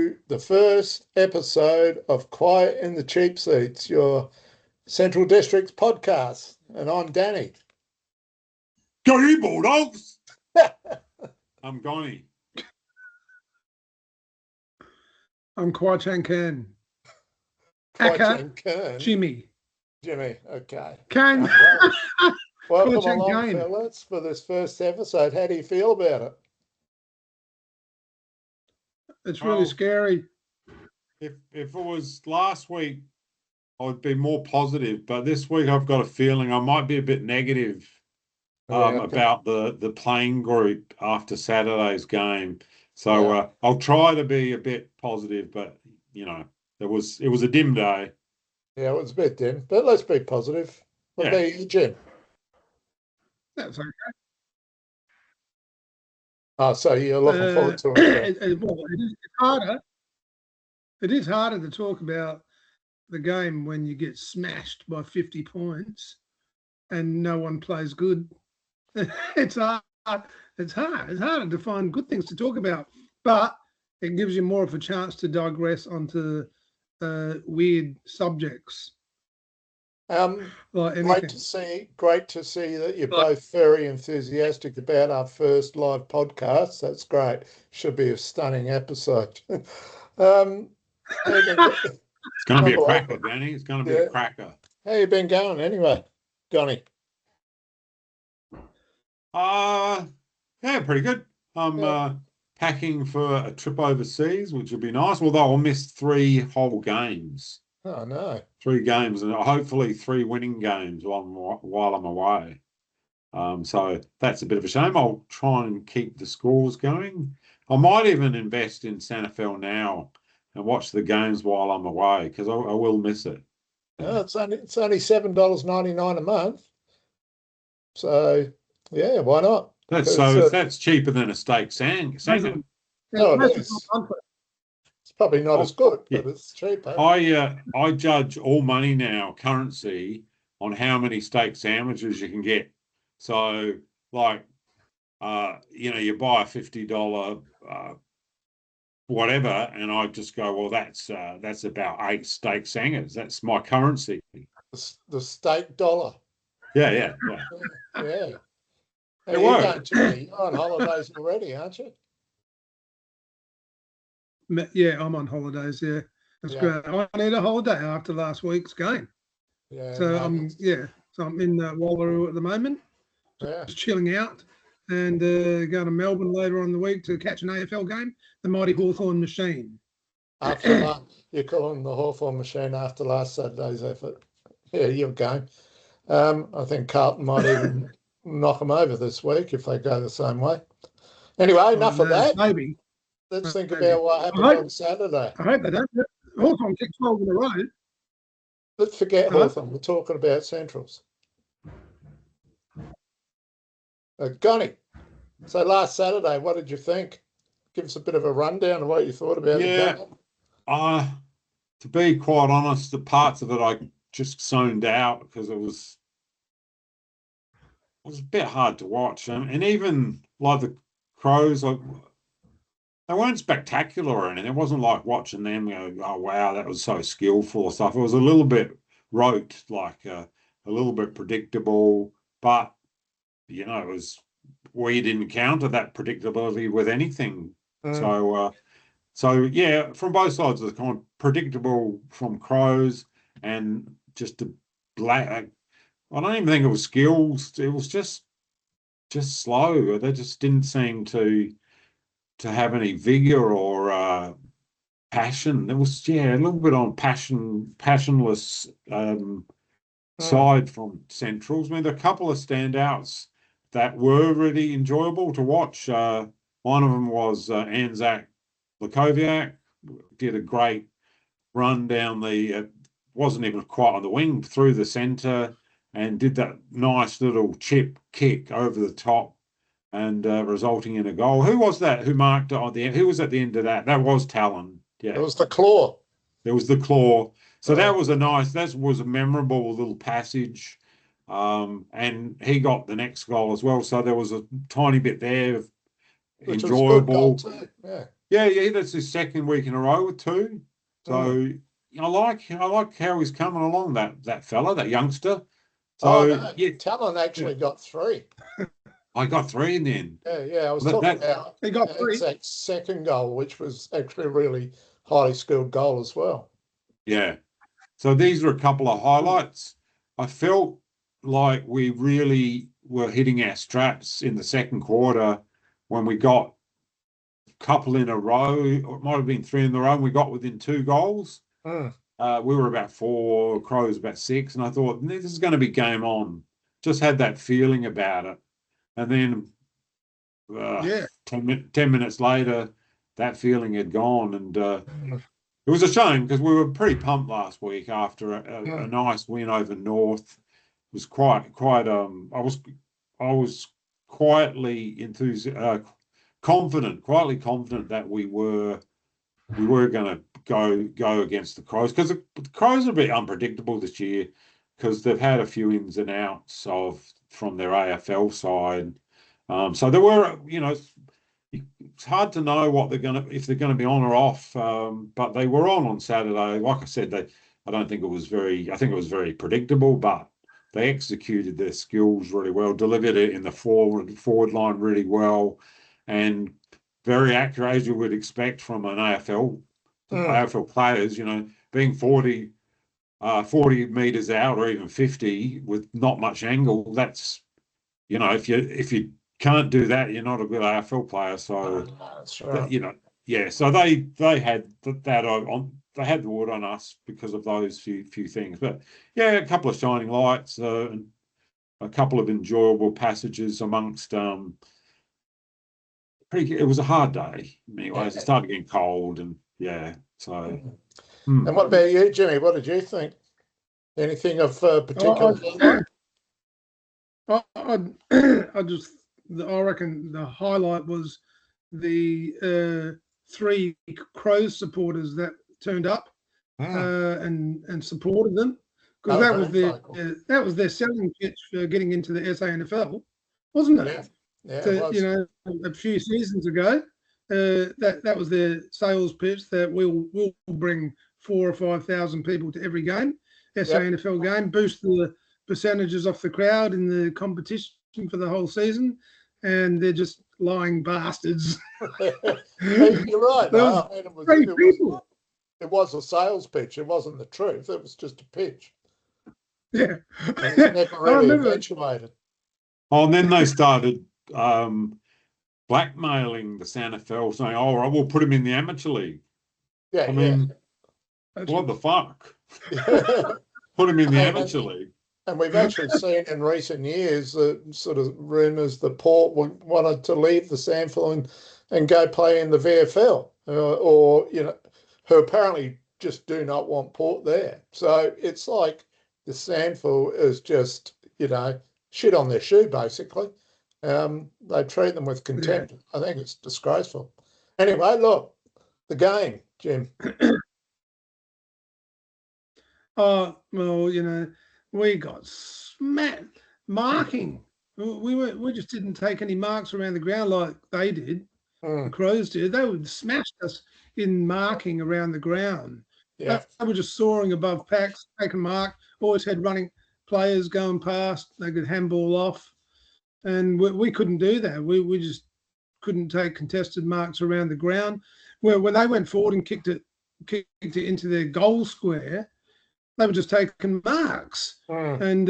to the first episode of Quiet in the Cheap Seats, your Central Districts podcast. And I'm Danny. Go you Bulldogs! I'm Gonny. I'm Kwai Chang Kern. Kwai Chang Kern. Jimmy, okay. Kane. Welcome Kwai Chang along, Kane. fellas, for this first episode. How do you feel about it? It's really scary. If it was last week, I'd be more positive, but this week I've got a feeling I might be a bit negative about the playing group after Saturday's game. So I'll try to be a bit positive, but it was a dim day. Yeah, it was a bit dim, but let's be positive. What about you, Jim? That's okay. Oh, so you're looking forward to it? It's harder. It is harder to talk about the game when you get smashed by 50 points and no one plays good. It's hard. It's hard. It's harder to find good things to talk about, but it gives you more of a chance to digress onto weird subjects. Great to see that you're both very enthusiastic about our first live podcast. That's great. Should be a stunning episode. It's going to be a cracker, Danny. It's going to be a cracker. How you been going anyway, Donny? Pretty good. I'm packing for a trip overseas, which will be nice, although I'll miss 3 whole games. Oh, no. 3 games, and hopefully 3 winning games while I'm away. So that's a bit of a shame. I'll try and keep the scores going. I might even invest in SANFL now and watch the games while I'm away, because I will miss it. It's only $7.99 a month. So, yeah, why not? That's cheaper than a steak sandwich. No, it is. It's probably not as good, but it's cheaper. I judge all money now, currency, on how many steak sandwiches you can get. So, like, you buy a $50 whatever, and I just go, well, that's about 8 steak sandwiches. That's my currency. The steak dollar. Yeah. Yeah. It works. You're on holidays already, aren't you? Yeah, I'm on holidays. Yeah, that's great. I need a holiday after last week's game. Yeah. So I'm in Wallaroo at the moment. Just chilling out, and going to Melbourne later on in the week to catch an AFL game, the mighty Hawthorn Machine. You're calling the Hawthorn Machine after last Saturday's effort. Yeah, your game. I think Carlton might even knock them over this week if they go the same way. Anyway, enough of that. Maybe. Let's think about what happened on Saturday. I hope they don't. Hawthorn kicked 12 in a row. Let's forget Hawthorn. We're talking about Centrals. Gonny, so last Saturday, what did you think? Give us a bit of a rundown of what you thought about the game. To be quite honest, the parts of it I just zoned out because it was a bit hard to watch. And even like the Crows, they weren't spectacular or anything. It wasn't like watching them go, oh, wow, that was so skillful or stuff. It was a little bit rote, like a little bit predictable, but we didn't counter that predictability with anything. So from both sides of the coin, predictable from Crows and just a black. I don't even think it was skills. It was just slow. They just didn't seem to have any vigor or passion. There was a little bit on passionless side from Centrals. I mean, there are a couple of standouts that were really enjoyable to watch. One of them was Anzac Lakoviak. Did a great run down the, wasn't even quite on the wing, through the centre, and did that nice little chip kick over the top and resulting in a goal. Who was that who marked it on the end? Who was at the end of that? That was Talon. Yeah. It was the Claw. It was the Claw. So that was a memorable little passage. And he got the next goal as well. So there was a tiny bit there of enjoyable. Yeah, that's his second week in a row with 2. So I like how he's coming along, that fella, that youngster. So no, Talon actually got 3. I got 3 in the end. Yeah, I was talking about He got 3. that second goal, which was actually a really highly skilled goal as well. Yeah. So these are a couple of highlights. I felt like we really were hitting our straps in the second quarter when we got a couple in a row, or it might have been 3 in a row, and we got within 2 goals. We were about 4, Crows about 6, and I thought, this is going to be game on. Just had that feeling about it. And then 10 minutes later, that feeling had gone, and it was a shame because we were pretty pumped last week after a nice win over North. It was quite. I was quietly quietly confident that we were going to go against the Crows, because the Crows are a bit unpredictable this year because they've had a few ins and outs from their AFL side. So there were, it's hard to know if they're going to be on or off. But they were on Saturday. Like I said, I think it was very predictable, but they executed their skills really well, delivered it in the forward line really well, and very accurate, as you would expect from an AFL players. Being 40 meters out or even 50 with not much angle. That's, if you can't do that, you're not a good AFL player. So that's right. So they had that on. They had the wood on us because of those few things. But yeah, a couple of shining lights, and a couple of enjoyable passages amongst. It was a hard day in many ways. It started getting cold, and so. And what about you, Jimmy? What did you think? Anything of particular? I reckon the highlight was the 3 Crows supporters that turned up and supported them, because that was their selling pitch for getting into the SANFL, wasn't it? Yeah, it was. A few seasons ago, that was their sales pitch, that we'll bring 4,000 or 5,000 people to every game, SANFL game, boost the percentages off the crowd in the competition for the whole season, and they're just lying bastards. You're right. It was a sales pitch. It wasn't the truth. It was just a pitch. Yeah. And it never really eventuated. Oh, and then they started blackmailing the SANFL, saying, "Oh, we'll put him in the amateur league." Yeah, I mean, what the fuck? Put him in the amateur league. And we've actually seen in recent years sort of rumours that Port wanted to leave the SANFL and go play in the VFL, or who apparently just do not want Port there. So it's like the SANFL is just, shit on their shoe, basically. They treat them with contempt. I think it's disgraceful. Anyway, look, the game, Jim. Oh, well, we got smacked. Marking. We just didn't take any marks around the ground like they did. The Crows did. They would smash us in marking around the ground. Yeah. They were just soaring above packs, taking mark, always had running players going past. They could handball off. And we couldn't do that. We just couldn't take contested marks around the ground. When they went forward and kicked it into their goal square, they were just taking marks, and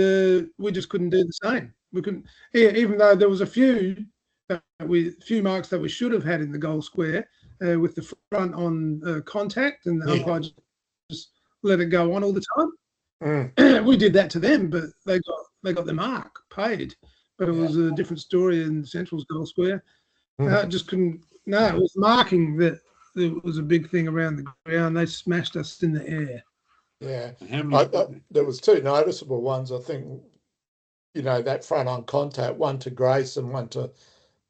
we just couldn't do the same. We couldn't, even though there was a few marks that we should have had in the goal square with the front on contact, and the umpire just let it go on all the time. We did that to them, but they got the mark paid. But it was a different story in Central's goal square. Just couldn't. No, it was marking that was a big thing around the ground. They smashed us in the air. Yeah, there was 2 noticeable ones. I think, that front on contact, one to Grace and one to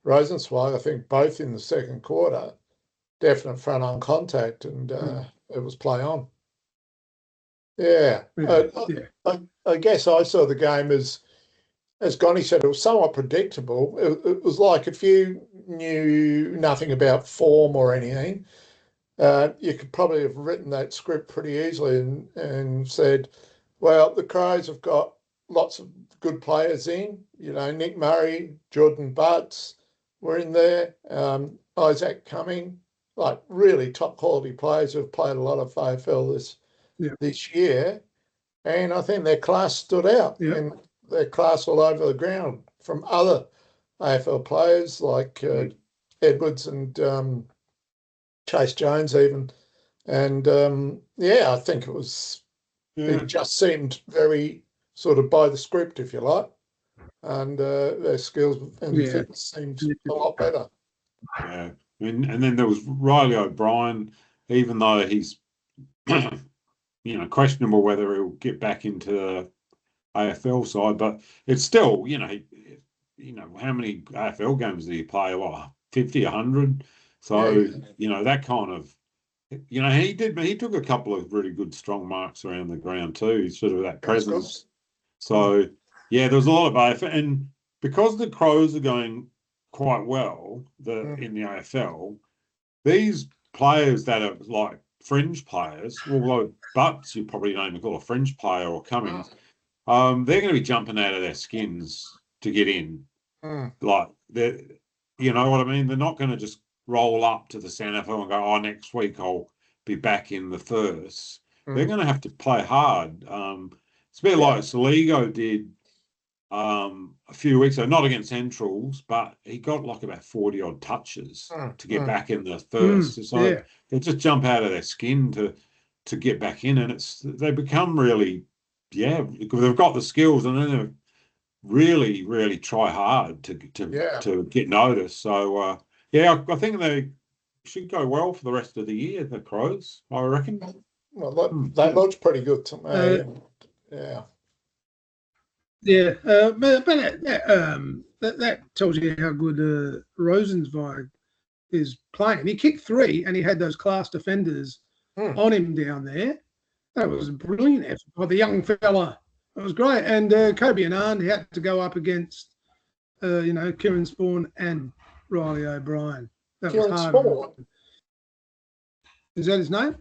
Rosenzweig. I think both in the second quarter, definite front on contact, and it was play on. Yeah. I guess I saw the game as as Gonny said, it was somewhat predictable. It was like if you knew nothing about form or anything, you could probably have written that script pretty easily and said, well, the Crows have got lots of good players in. You know, Nick Murray, Jordan Butts were in there, Isaac Cumming, like really top quality players who've played a lot of AFL this year. And I think their class stood out, and their class all over the ground from other AFL players like Edwards and Chase Jones even. And I think it was, it just seemed very sort of by the script, if you like. And their skills and fitness seemed a lot better. Yeah. And then there was Riley O'Brien, even though he's, questionable whether he'll get back into the AFL side, but it's still, how many AFL games did he play? What, 50, 100? So, that kind of, he took a couple of really good strong marks around the ground too, sort of that presence. So, there was a lot of AFL, and because the Crows are going quite well in the AFL, these players that are like fringe players, like Butts, you probably don't even call a fringe player, or Cummings, they're going to be jumping out of their skins to get in. Like, you know what I mean? They're not going to just roll up to the SANFL and go, next week I'll be back in the first. They're going to have to play hard. It's a bit like Saligo did a few weeks ago, not against Centrals, but he got like about 40 odd touches to get back in the first. So they just jump out of their skin to get back in, and they become really, because they've got the skills, and then they really, really try hard to get noticed. So I think they should go well for the rest of the year, the Crows, I reckon. Well, that looks pretty good to me. But that tells you how good Rosenzweig is playing. He kicked 3, and he had those class defenders on him down there. That was a brilliant effort by the young fella. It was great. And Kobe Anand, he had to go up against, Kieran Spawn and Riley O'Brien. That Kieran was hard. Spawn? Is that his name?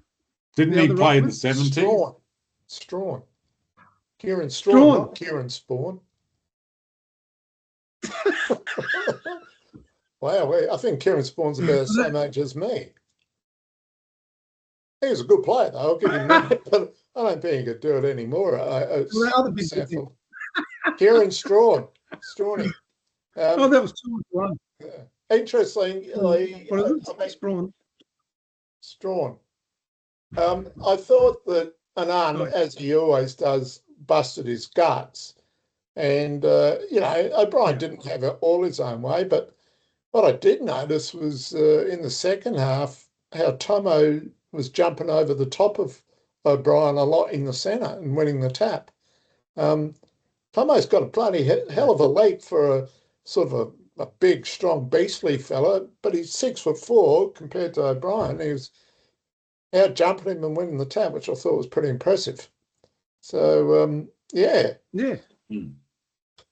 Didn't he play in the 70s? Strawn. Kieran Strawn, not Kieran Spawn. Wow, I think Kieran Spawn's about the same age as me. He was a good player, though. I'll give him that, but I don't think he could do it anymore. Kieran Strawn. Strawny. That was 2-1. Interestingly, Strawn. Strawn. I thought that Anand, as he always does, busted his guts. And, O'Brien didn't have it all his own way. But what I did notice was in the second half, how Tomo was jumping over the top of O'Brien a lot in the centre and winning the tap. Tomo's got a bloody hell of a leap for a sort of a big, strong, beastly fella, but he's 6'4" compared to O'Brien. He was out jumping him and winning the tap, which I thought was pretty impressive. So,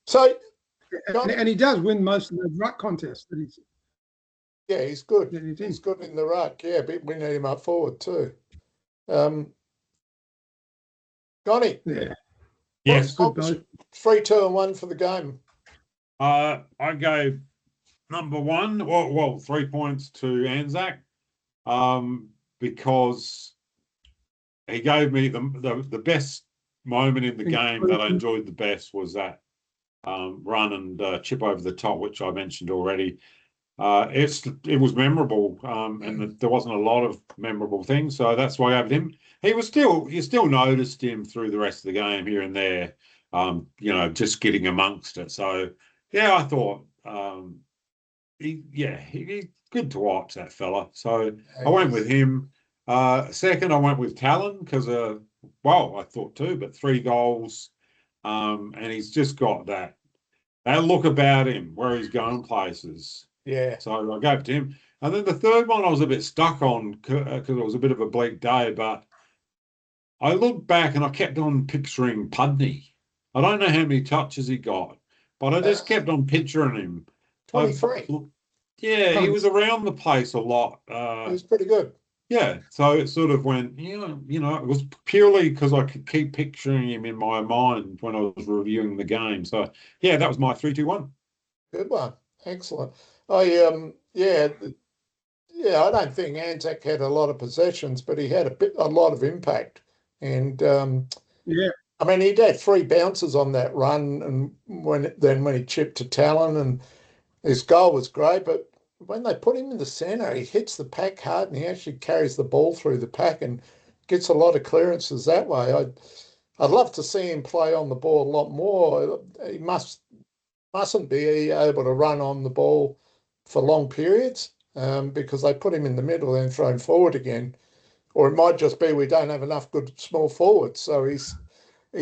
So, and he does win most of those ruck contests. He's good. He's good in the ruck. Yeah, but we need him up forward too. Connie. Yes. 3, 2, and 1 for the game. I go number 1. 3 points to Anzac, because he gave me the best moment in the game that I enjoyed the best was that run and chip over the top, which I mentioned already. It was memorable, and there wasn't a lot of memorable things, so that's why I gave it him. You still noticed him through the rest of the game here and there, just getting amongst it. So I thought he's good to watch, that fella. So I went with him. Second, I went with Talon because I thought 2, but 3 goals, and he's just got that look about him where he's going places. Yeah. So I gave it to him. And then the third one I was a bit stuck on because it was a bit of a bleak day, but I looked back and I kept on picturing Pudney. I don't know how many touches he got, but I just kept on picturing him. 23. Yeah, he was around the place a lot. He was pretty good. Yeah, so it sort of went, it was purely because I could keep picturing him in my mind when I was reviewing the game. So, yeah, that was my 3-2-1. Good one. Excellent. I I don't think Anzac had a lot of possessions, but he had a lot of impact. And Yeah. I mean, he'd had 3 bounces on that run, and when he chipped to Talon, and his goal was great. But when they put him in the centre, he hits the pack hard, and he actually carries the ball through the pack and gets a lot of clearances that way. I'd love to see him play on the ball a lot more. He mustn't be able to run on the ball for long periods, because they put him in the middle and throw him forward again. Or it might just be we don't have enough good small forwards, so he's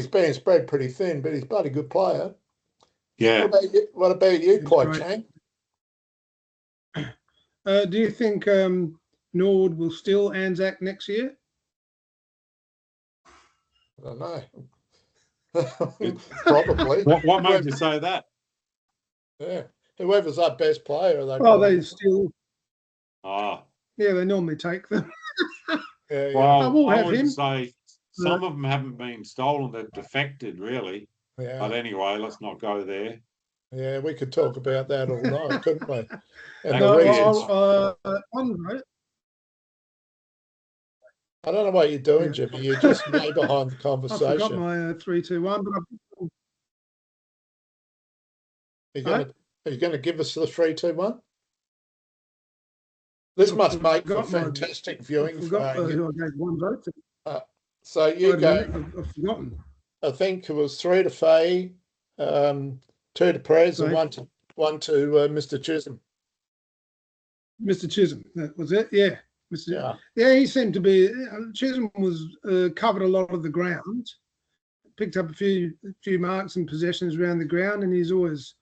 being spread pretty thin, but he's a bloody good player. Yeah. What about you, He's Pai great. Chang? Do you think Norwood will still Anzac next year? I don't know. Probably. What made you say that? Yeah. Whoever's our best player, They still. Ah. Yeah, they normally take them. Yeah, well, I I would him. say some of them haven't been stolen; they've defected, really. yeah. But anyway, let's not go there. Yeah, we could talk about that all night, couldn't we? And No, the reasons. Andre, I don't know what you're doing, Yeah. Jimmy. You're just way behind the I forgot conversation. my 3-2-1, but Are you going to give us the 3-2-1? This must make for fantastic viewing. I forgot who I gave one vote to. So you go. I've forgotten. I think it was 3 to Faye, 2 to Perez, and Right. one to Mr. Chisholm. Mr. Chisholm, that was it. Yeah, Yeah. he seemed to be. Chisholm was covered a lot of the ground, picked up a few marks and possessions around the ground, and he's always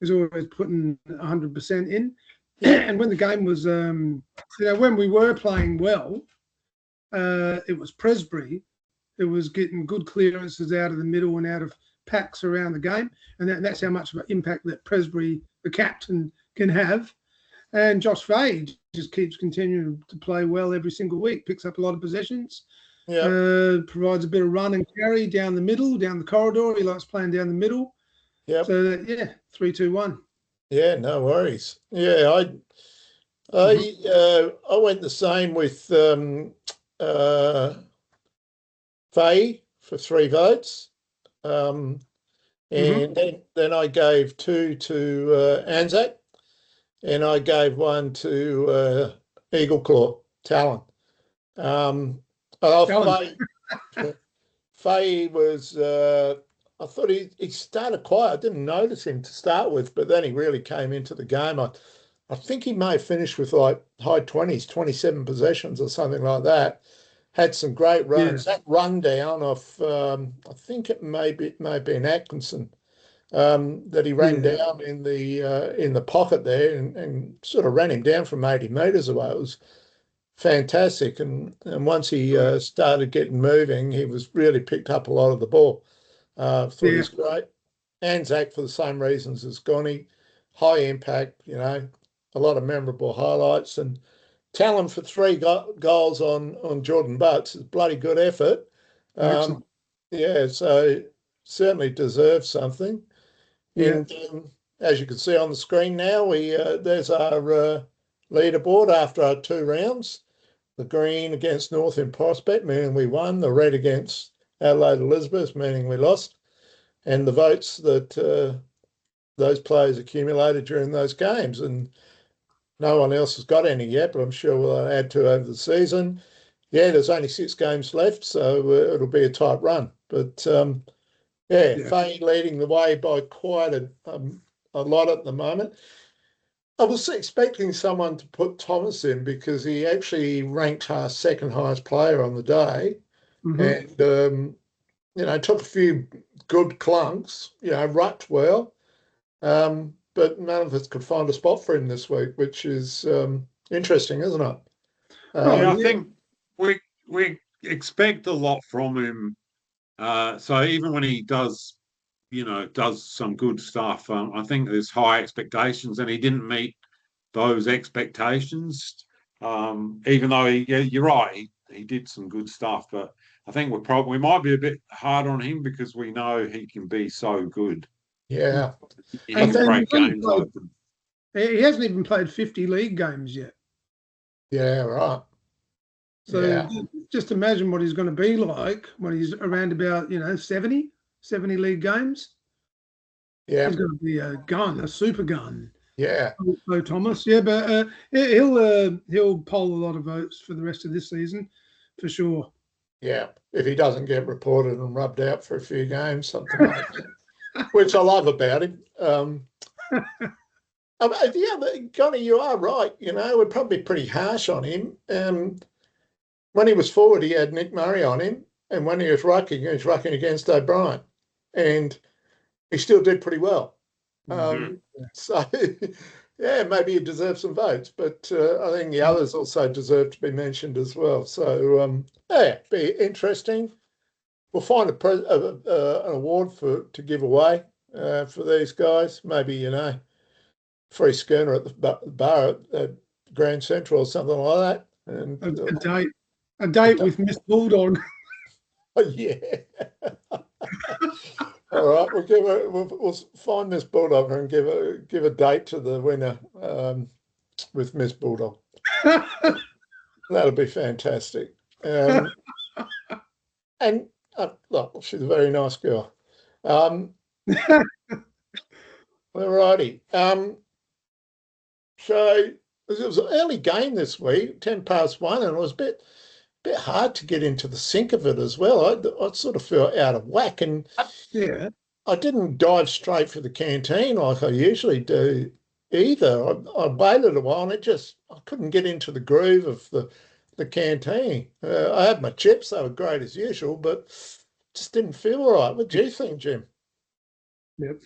putting 100% in. And when the game was, when we were playing well, it was Presbury. It was getting good clearances out of the middle and out of packs around the game, and that's how much of an impact that Presbury, the captain, can have. And Josh Fahey just keeps continuing to play well every single week, picks up a lot of possessions, provides a bit of run and carry down the middle, down the corridor. He likes playing down the middle. Yeah. So 3-2-1. Yeah, no worries. Yeah, I went the same with Fahey for 3 votes. And then I gave 2 to Anzac, and I gave 1 to Eagle Claw, Talon. Fahey was, I thought he started quiet. I didn't notice him to start with, but then he really came into the game. I think he may have finished with like high 20s, 27 possessions or something like that. Had some great runs. Yeah. That run down off, I think it may have been Atkinson, that he ran down in the pocket there and sort of ran him down from 80 metres away. It was fantastic. And once he started getting moving, he was really picked up a lot of the ball. Thought he was great. Anzac for the same reasons as Gonny. High impact, a lot of memorable highlights, and Talon for 3 goals on Jordan Butts is bloody good effort. So certainly deserves something. And as you can see on the screen now, there's our leaderboard after our 2 rounds. The green against North in Prospect, meaning we won. The red against Adelaide Elizabeth, meaning we lost. And the votes that those players accumulated during those games. And no one else has got any yet, but I'm sure we'll add to over the season. Yeah, there's only 6 games left, so it'll be a tight run. But Fahey leading the way by quite a lot at the moment. I was expecting someone to put Thomas in because he actually ranked our 2nd highest player on the day, and took a few good clunks. Rucked well. But none of us could find a spot for him this week, which is interesting, isn't it? I think we expect a lot from him. So even when he does, does some good stuff. I think there's high expectations, and he didn't meet those expectations. Even though you're right, he did some good stuff, but I think we might be a bit hard on him because we know he can be so good. Yeah. He can break games open. He hasn't even played 50 league games yet. Yeah, right. So just imagine what he's going to be like when he's around about, 70 league games. Yeah. He's going to be a gun, a super gun. Yeah. So Thomas, yeah, but he'll poll a lot of votes for the rest of this season, for sure. Yeah, if he doesn't get reported and rubbed out for a few games, something like that, which I love about him. Connie, you are right. We're probably pretty harsh on him. When he was forward, he had Nick Murray on him, and when he was rucking against O'Brien, and he still did pretty well. So, yeah, maybe he deserves some votes, but I think the others also deserve to be mentioned as well. So, be interesting. We'll find an award to give away for these guys. Maybe, free schooner at the bar at Grand Central or something like that. And a date with Miss Bulldog. Oh, yeah. All right, we'll find Miss Bulldog and give a date to the winner with Miss Bulldog. That'll be fantastic. And look, she's a very nice girl. All righty. So it was an early game this week, 1:10, and it was a bit hard to get into the sync of it as well. I sort of felt out of whack, and yeah, I didn't dive straight for the canteen like I usually do either. I waited a while, and I couldn't get into the groove of the canteen. I had my chips; they were great as usual, but just didn't feel right. What do you think, Jim? Yep.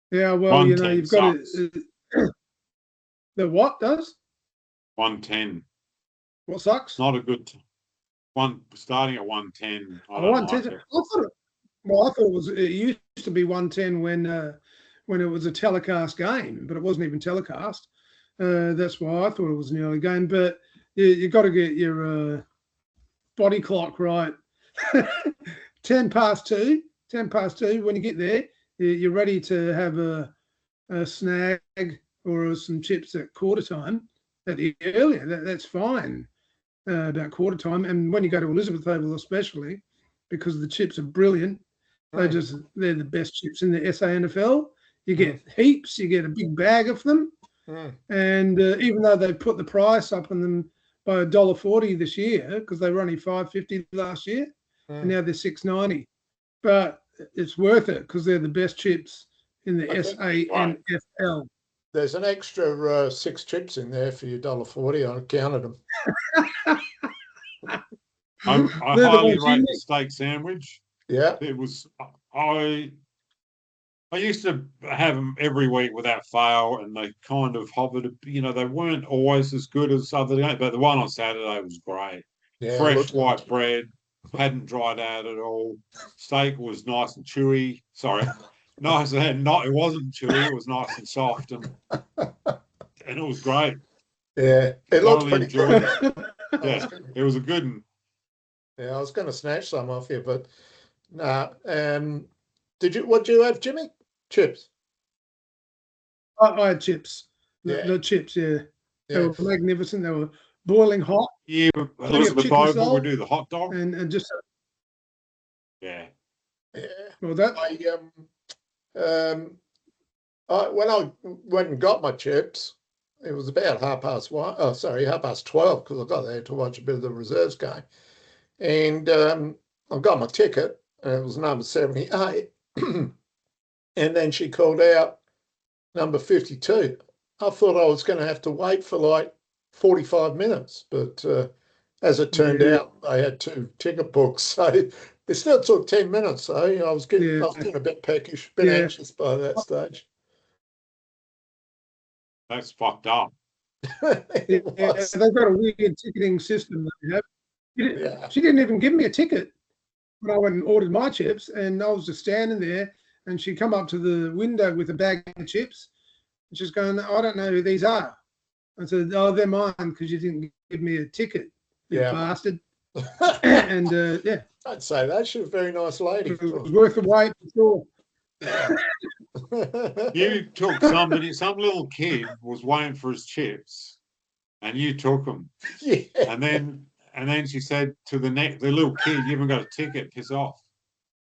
Yeah, well, you've got to. The what does? 110. What sucks? Not a good one. Starting at 110. I don't 110. like it. I thought it used to be 110 when it was a telecast game, but it wasn't even telecast. That's why I thought it was an early game. But you got to get your body clock right. 10:02. When you get there, you're ready to have a snag or some chips at quarter time. Earlier, that's fine. About quarter time, and when you go to Elizabeth Oval, especially because the chips are brilliant, they're the best chips in the SANFL. You get heaps, you get a big bag of them, and even though they've put the price up on them by $1.40 this year because they were only $5.50 last year, and now they're $6.90, but it's worth it because they're the best chips in the SANFL. There's an extra 6 chips in there for your $1.40. I counted them. I highly rate the steak sandwich. Yeah, it was. I used to have them every week without fail, and they kind of hovered. They weren't always as good as other days, but the one on Saturday was great. Yeah, fresh white bread, hadn't dried out at all. Steak was nice and chewy. Sorry. Nice and it wasn't chewy, it was nice and soft and it was great. Yeah, it looked pretty good. Yeah, it was a good one. Yeah, I was going to snatch some off you, but nah. What did you have, Jimmy? Chips. I had chips. The chips, yeah. They were magnificent. They were boiling hot. Yeah, Elizabeth Oval, we do the hot dog. And just yeah. Well, that when I went and got my chips, it was about 12:30 because I got there to watch a bit of the reserves game, and I got my ticket, and it was number 78, and then she called out number 52. I thought I was going to have to wait for like 45 minutes, but as it turned out, they had 2 ticket books, so it still took 10 minutes. So I was getting a bit peckish, a bit anxious by that stage. That's fucked up. They've got a weird ticketing system that they have. She didn't even give me a ticket. when I went and ordered my chips, and I was just standing there, and she come up to the window with a bag of chips, and she's going, "I don't know who these are." I said, "Oh, they're mine because you didn't give me a ticket, you Yeah. bastard." And yeah, I'd say that. She's a very nice lady. it was worth the wait for sure. You took somebody, some little kid was waiting for his chips, and you took them. Yeah. And then she said to the little kid, "You haven't got a ticket, piss off."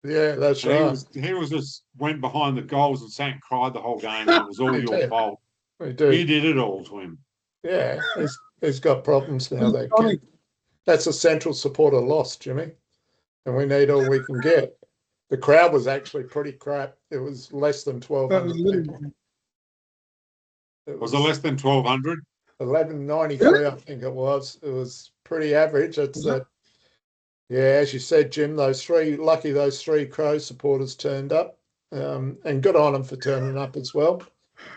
Yeah, that's And right. he was just went behind the goals and sat and cried the whole game, and it was all He your did. fault. We do. You did it all to him. Yeah, he's got problems now. That kid. That's a central supporter loss, Jimmy, and we need all we can get. The crowd was actually pretty crap. It was less than 1,200 people. Was it less than 1,200? 1193, I think it was. It was pretty average. It's that. Yeah, as you said, Jim, those three Crows supporters turned up, and good on them for turning up as well.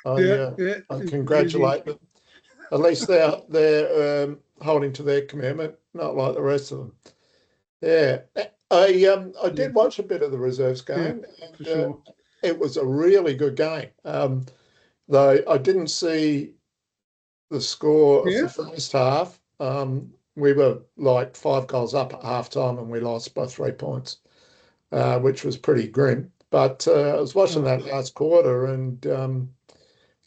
I congratulate them. At least they're holding to their commitment, not like the rest of them. Yeah, I did watch a bit of the reserves game, and sure. It was a really good game. Though I didn't see the score of the first half. We were like 5 goals up at halftime, and we lost by 3 points, which was pretty grim. But I was watching that last quarter, and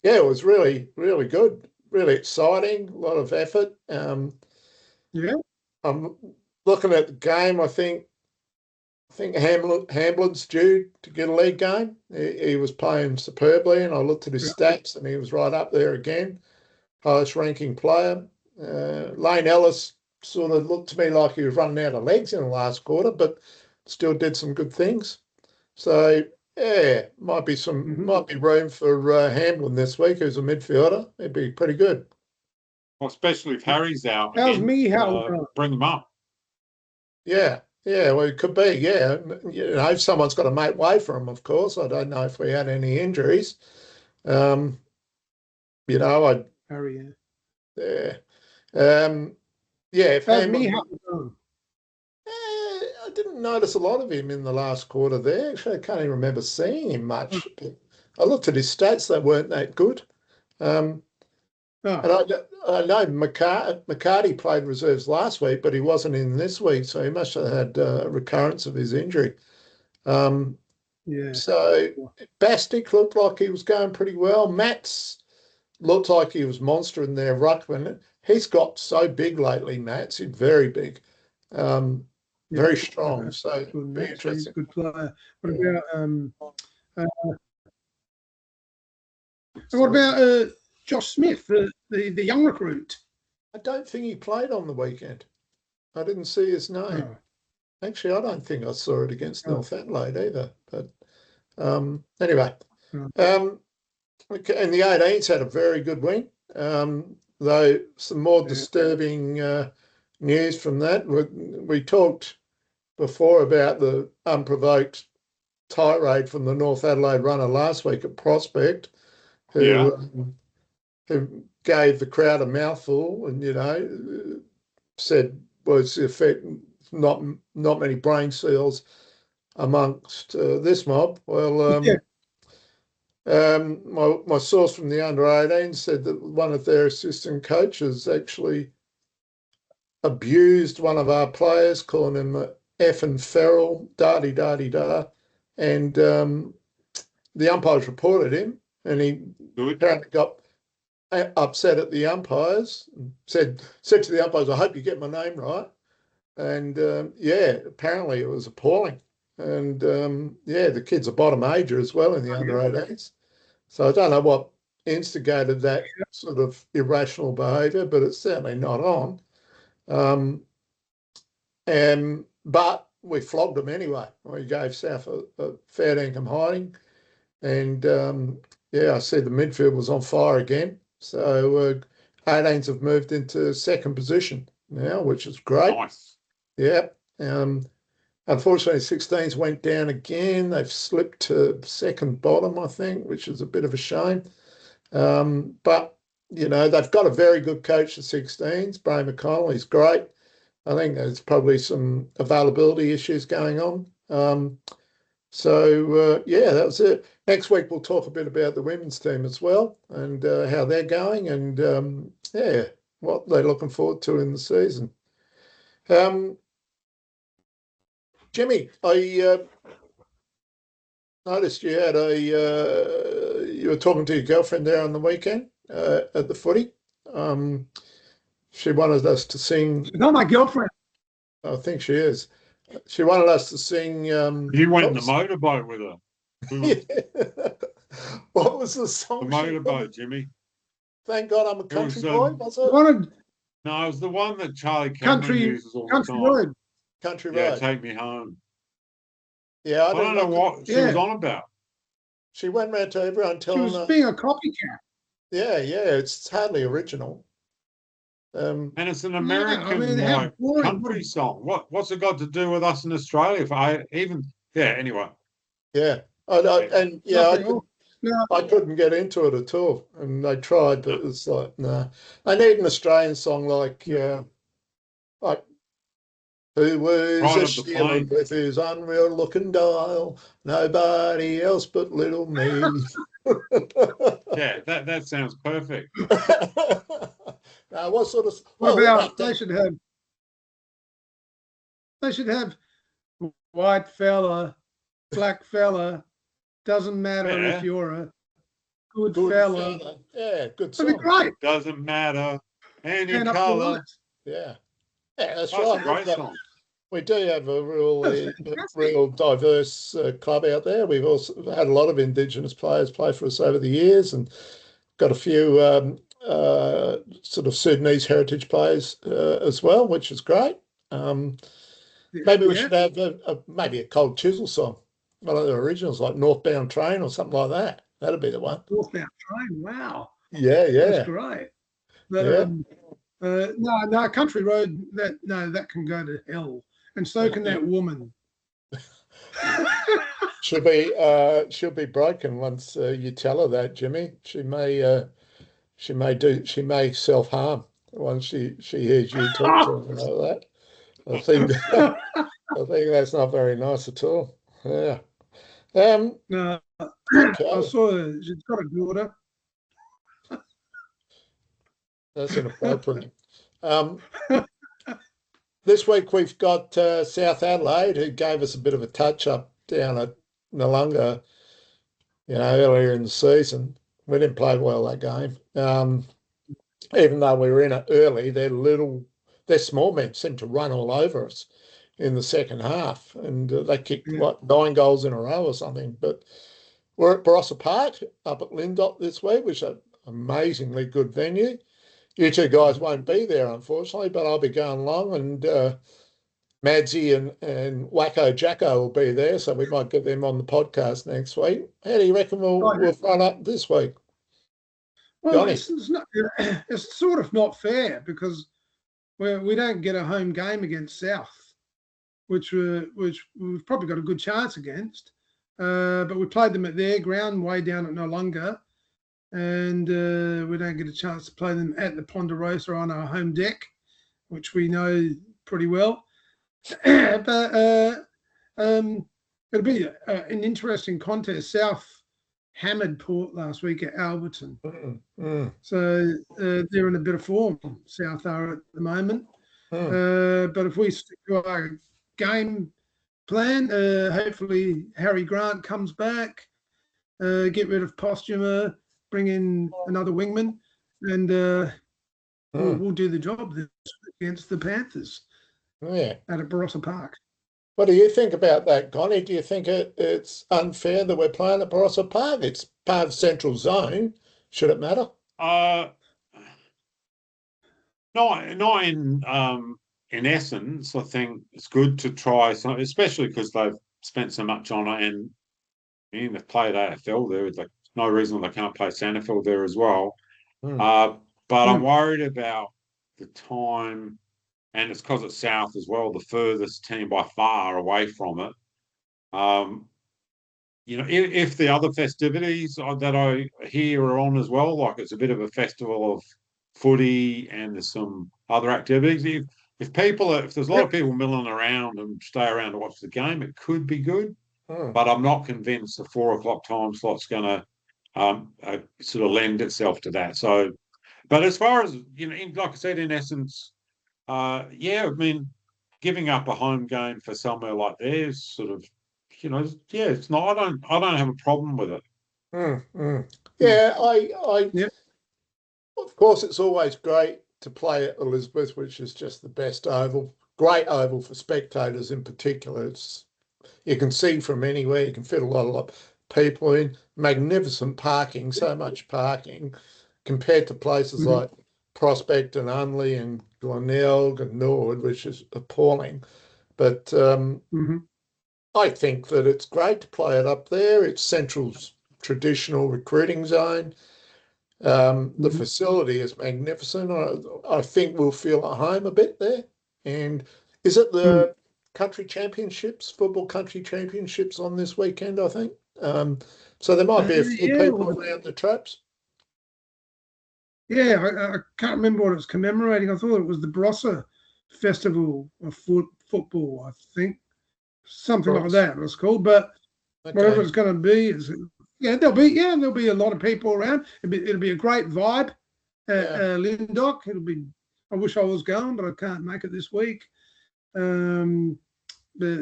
yeah, it was really, really good, really exciting, a lot of effort. Yeah. I'm looking at the game. I think Hamblin's due to get a league game. He was playing superbly, and I looked at his stats, and he was right up there again, highest ranking player. Lane Ellis sort of looked to me like he was running out of legs in the last quarter, but still did some good things. So yeah, might be room for Hamlin this week, who's a midfielder. It'd be pretty good. Well, especially if Harry's out. How's again, Michal? bring him up. Yeah, well, it could be. Yeah, if someone's got to make way for him, of course. I don't know if we had any injuries. Harry, yeah. If how's Hamlin, Michal going? I didn't notice a lot of him in the last quarter there. Actually, I can't even remember seeing him much. I looked at his stats; they weren't that good. And I know McCarty played reserves last week, but he wasn't in this week, so he must have had a recurrence of his injury. So Bastic looked like he was going pretty well. Mats looked like he was monstering there, ruckman. He's got so big lately, Mats. He's very big, very strong. So be interesting. He's a good player. What about Josh Smith, the young recruit? I don't think he played on the weekend. I didn't see his name. Oh. Actually, I don't think I saw it against North Adelaide either. But anyway, and the 18s had a very good win. Though some more disturbing news from that. We talked before about the unprovoked tirade from the North Adelaide runner last week at Prospect, who gave the crowd a mouthful and, said was the effect, not many brain cells amongst this mob. Well, my source from the under-18 said that one of their assistant coaches actually abused one of our players, calling him a effing feral, da-di-da-di-da, and the umpires reported him, and he apparently got upset at the umpires, and said to the umpires, "I hope you get my name right." And apparently it was appalling. And the kid's a bottom ager as well in the under-18s. So I don't know what instigated that sort of irrational behaviour, but it's certainly not on. But we flogged them anyway. We gave South a fair income hiding. And I see the midfield was on fire again. So 18s have moved into second position now, which is great. Nice. Yeah. Unfortunately, 16s went down again. They've slipped to second bottom, I think, which is a bit of a shame. But, they've got a very good coach, the 16s. Bray McConnell, he's great. I think there's probably some availability issues going on. Yeah, that was it. Next week we'll talk a bit about the women's team as well and how they're going and yeah, what they're looking forward to in the season. Jimmy, I noticed you had you were talking to your girlfriend there on the weekend at the footy. She wanted us to sing. She's not my girlfriend. I think she is. She wanted us to sing. You went in the motorboat with her. Yeah. What was the song? The motorboat, Jimmy. Thank God I'm a country boy. Was it? No, it was the one that Charlie Cameron uses all the time. Road. Country Road. Yeah, Take Me Home. Yeah, I don't know what she was on about. She went round to everyone telling her. She was being a copycat. Yeah, it's hardly original. And it's an American country song. What's it got to do with us in Australia? Anyway. Yeah, I couldn't get into it at all, and they tried, but it's like no. I need an Australian song like who was a stealing with his unreal looking dial? Nobody else but little me. Yeah, that sounds perfect. Now, what sort of? What about they should have white fella, black fella. Doesn't matter if you're a good fella. Yeah, good song. That'd be great. Doesn't matter any colour. Yeah, that's right. A great song. We do have a real diverse club out there. We've also had a lot of Indigenous players play for us over the years, and got a few sort of Sudanese heritage players as well, which is great. Maybe we should have maybe a Cold Chisel song, one of the originals, like Northbound Train or something like that. That'd be the one. Northbound Train, wow. Yeah. That's great. But, no, Country Road, that can go to hell. And so can that woman. She'll be broken once you tell her that, Jimmy. She may self-harm once she hears you talk to her like that. I think that's not very nice at all. Yeah. No, okay. I saw she's got a daughter. That's inappropriate. This week we've got South Adelaide, who gave us a bit of a touch-up down at Noongar, earlier in the season. We didn't play well that game. Even though we were in it early, their small men seemed to run all over us in the second half, and they kicked 9 goals in a row or something. But we're at Barossa Park up at Lindop this week, which is an amazingly good venue. You two guys won't be there, unfortunately, but I'll be going along, and Madsy and Wacko Jacko will be there, so we might get them on the podcast next week. How do you reckon we'll run up this week? Well, it's sort of not fair because we don't get a home game against South, which we've probably got a good chance against. But we played them at their ground way down at Noongar, and we don't get a chance to play them at the Ponderosa on our home deck, which we know pretty well. But it'll be an interesting contest. South hammered Port last week at Alberton. So they're in a bit of form, South are at the moment. But if we stick to our game plan, hopefully Harry Grant comes back, get rid of Postuma, bring in another wingman, and we'll do the job against the Panthers at Barossa Park. What do you think about that, Connie? Do you think it's unfair that we're playing at Barossa Park? It's part of Central Zone. Should it matter? Not in essence. I think it's good to try something, especially because they've spent so much on it, and they've played AFL there. There's no reason they can't play Sanderfield there as well. But I'm worried about the time. And it's because it's South as well, the furthest team by far away from it. If the other festivities that I hear are on as well, like it's a bit of a festival of footy and there's some other activities. if there's a lot of people milling around and stay around to watch the game, it could be good. But I'm not convinced the 4 o'clock time slot's going to sort of lend itself to that. So, but as far as like I said, in essence, yeah, I mean, giving up a home game for somewhere like theirs, sort of, yeah, it's not. I don't have a problem with it. Yeah, Yeah. Of course, it's always great to play at Elizabeth, which is just the best oval. Great oval for spectators in particular. You can see from anywhere. You can fit a lot of people in. Magnificent parking, so much parking compared to places like Prospect and Unley and Glenelg and Norwood, which is appalling. But I think that it's great to play it up there. It's Central's traditional recruiting zone. The facility is magnificent. I think we'll feel at home a bit there. And is it the country championships, football country championships on this weekend, I think? So there might be a few people around the traps. Yeah, I can't remember what it was commemorating. I thought it was the Barossa Festival of Football, I think. Something like that it was called. But whatever it's going to be, there'll be a lot of people around. It'll be a great vibe at Lindock. I wish I was going, but I can't make it this week. The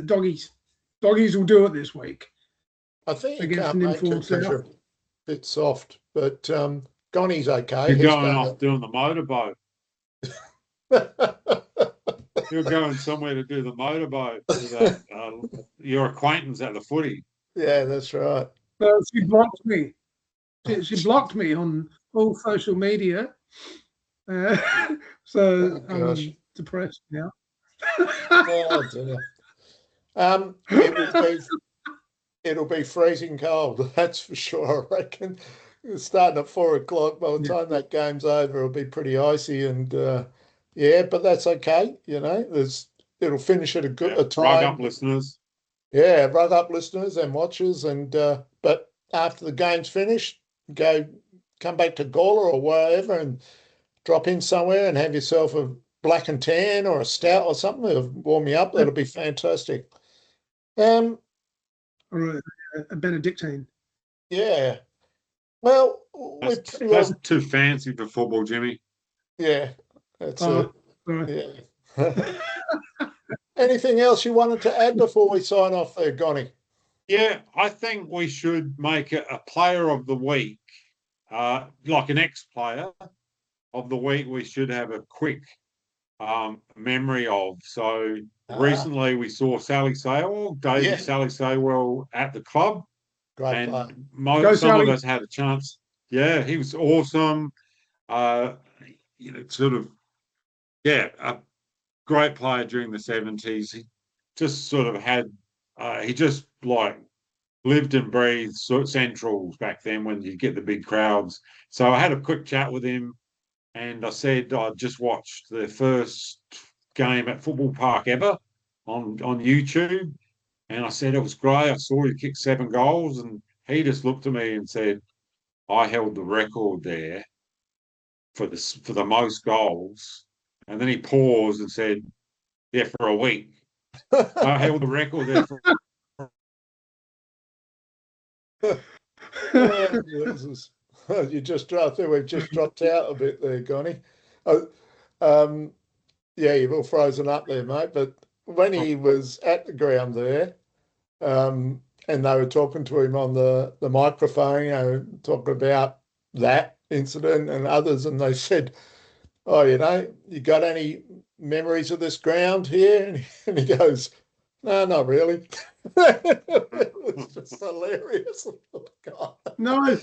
doggies will do it this week. I think against can't an make it informed because you're a bit soft, but Gonnie's okay. You're going off doing the motorboat. You're going somewhere to do the motorboat with your acquaintance at the footy. Yeah, that's right. She blocked me. She blocked me on all social media. So I'm depressed now. Oh dear. It'll be freezing cold, that's for sure. I reckon it's starting at 4 o'clock. By the time that game's over, it'll be pretty icy, and but that's okay. It'll finish at a good time. Rug up listeners. Yeah, rug up listeners and watchers, and but after the game's finished, come back to Gawler or wherever and drop in somewhere and have yourself a black and tan or a stout or something. It'll warm you up. That'll be fantastic. Or a Benedictine. Yeah. Well, that's too fancy for football, Jimmy. Yeah. That's sorry. Yeah. Anything else you wanted to add before we sign off there, Gonnie? Yeah, I think we should make it a player of the week, like an ex-player of the week. We should have a quick memory of. So recently we saw Sally Saywell, David Sally Saywell at the club. Great and some of us had a chance. Yeah, he was awesome. A great player during the 70s. He just sort of had, he just like lived and breathed Centrals back then when you get the big crowds. So I had a quick chat with him, and I said I just watched the first game at Football Park ever on YouTube, and I said it was great. I saw you kick 7 goals, and he just looked at me and said, I held the record there for the most goals. And then he paused and said, yeah, for a week. I held the record there for you just I think we've just dropped out a bit there, Gonnie. You've all frozen up there, mate. But when he was at the ground there, and they were talking to him on the microphone, talking about that incident and others, and they said, oh, you got any memories of this ground here? And he goes, no, not really. It was just hilarious. Oh, God. No. Not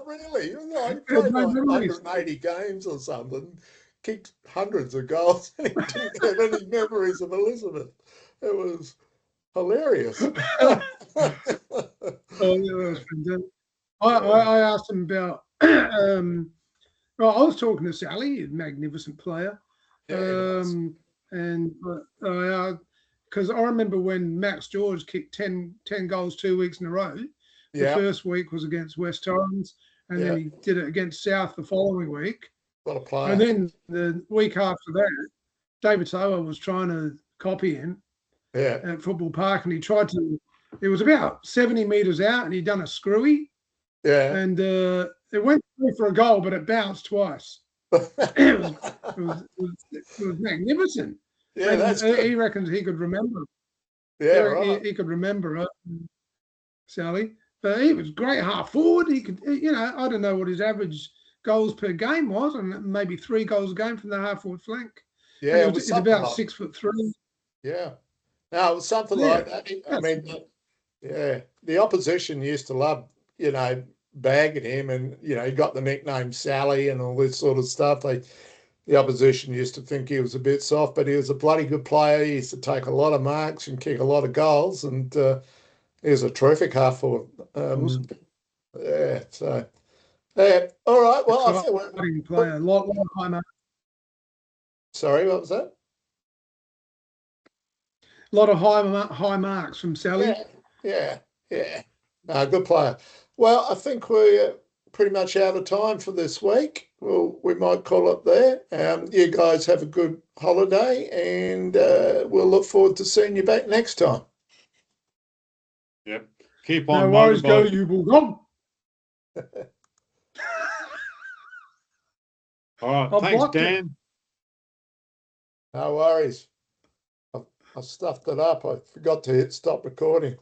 really. He played like 180 games or something, kicked hundreds of goals, and he didn't have any memories of Elizabeth. It was hilarious. Oh, yeah, that was fantastic. I asked him about well, I was talking to Sally, a magnificent player. And because I remember when Max George kicked 10 goals 2 weeks in a row. The first week was against West Torrens, and then he did it against South the following week. What a player. And then the week after that, David Sower was trying to copy him Yeah. at Football Park, and he tried to. It was about 70 metres out, and he'd done a screwy, Yeah. and it went through for a goal, but it bounced twice. It was magnificent. Yeah, And that's good. he reckons he could remember. Yeah, right. He could remember it, Sally. But he was great half forward. He could, I don't know what his average goals per game was, and maybe 3 goals a game from the half forward flank. Yeah, And it's about 6'3". Yeah. No, it was something Yeah, like that. I mean, yeah, the opposition used to love, bagging him, and he got the nickname Sally and all this sort of stuff. The opposition used to think he was a bit soft, but he was a bloody good player. He used to take a lot of marks and kick a lot of goals, and he was a terrific half forward. Yeah, so yeah. All right. Well, I think exciting player. A lot of high marks. Sorry, what was that? A lot of high marks from Sally. Yeah. No, good player. Well, I think we're pretty much out of time for this week. Well, we might call it there. You guys have a good holiday, and we'll look forward to seeing you back next time. Yep. Keep on No worries, go motorbike. you Bulldog. All right. I've Thanks, blocked it. Dan. No worries. I stuffed it up. I forgot to hit stop recording.